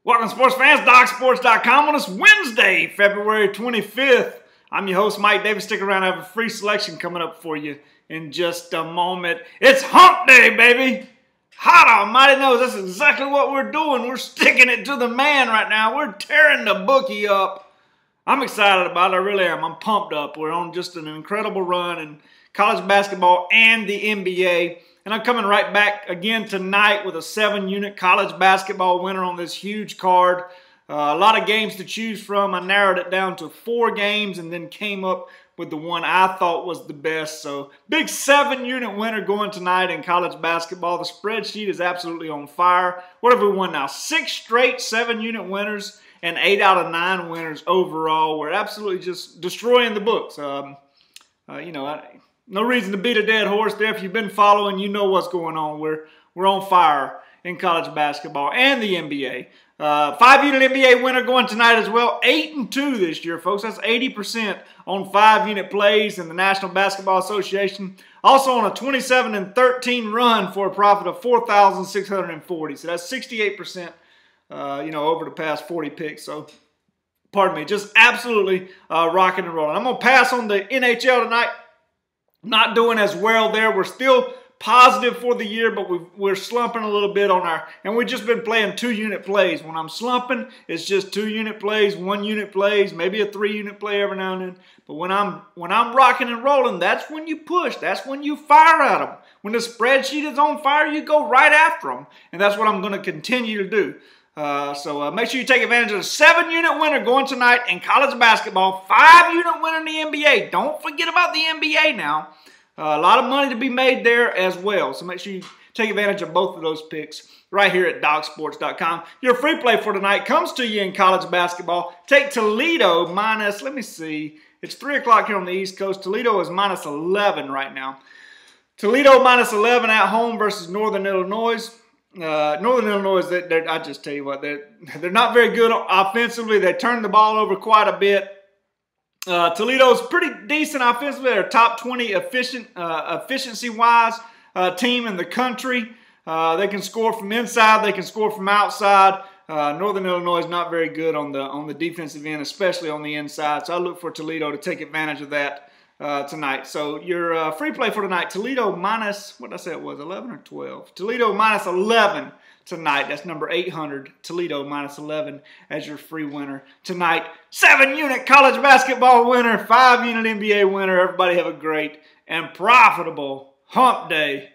Welcome, sports fans. DocSports.com on this Wednesday, February 25th. I'm your host, Mike Davis. Stick around. I have a free selection coming up for you in just a moment. It's hump day, baby. Hot almighty knows that's exactly what we're doing. We're sticking it to the man right now. We're tearing the bookie up. I'm excited about it. I really am. I'm pumped up. We're on just an incredible run in college basketball and the NBA. And I'm coming right back again tonight with a 7-unit college basketball winner on this huge card. A lot of games to choose from. I narrowed it down to 4 games and then came up with the one I thought was the best. So big 7-unit winner going tonight in college basketball. The spreadsheet is absolutely on fire. What have we won now? 6 straight 7-unit winners and 8 out of 9 winners overall. We're absolutely just destroying the books. No reason to beat a dead horse there. If you've been following, you know what's going on. We're on fire in college basketball and the NBA. 5-unit NBA winner going tonight as well. 8-2 this year, folks. That's 80% on 5-unit plays in the National Basketball Association. Also on a 27-13 run for a profit of $4,640. So that's 68%, over the past 40 picks. So, pardon me, just absolutely rocking and rolling. I'm going to pass on the NHL tonight. Not doing as well there. We're still positive for the year, but we're slumping a little bit on and we've just been playing 2-unit plays. When I'm slumping, it's just 2-unit plays, 1-unit plays, maybe a 3-unit play every now and then. But when I'm rocking and rolling, that's when you push. That's when you fire at them. When the spreadsheet is on fire, you go right after them. And that's what I'm going to continue to do. So make sure you take advantage of the 7-unit winner going tonight in college basketball, 5-unit winner in the NBA. Don't forget about the NBA now. A lot of money to be made there as well. So make sure you take advantage of both of those picks right here at DocSports.com. Your free play for tonight comes to you in college basketball. Take Toledo minus, let me see, it's 3 o'clock here on the East Coast. Toledo is minus 11 right now. Toledo minus 11 at home versus Northern Illinois. Northern Illinois, I just tell you what, they're not very good offensively. They turn the ball over quite a bit. Toledo's pretty decent offensively. They're top 20 efficiency-wise team in the country. They can score from inside. They can score from outside. Northern Illinois is not very good on the defensive end, especially on the inside. So I look for Toledo to take advantage of that tonight. So your free play for tonight, Toledo minus, what did I say it was, 11 or 12? Toledo minus 11 tonight. That's number 800, Toledo minus 11 as your free winner tonight. 7-unit college basketball winner, 5-unit NBA winner. Everybody have a great and profitable hump day.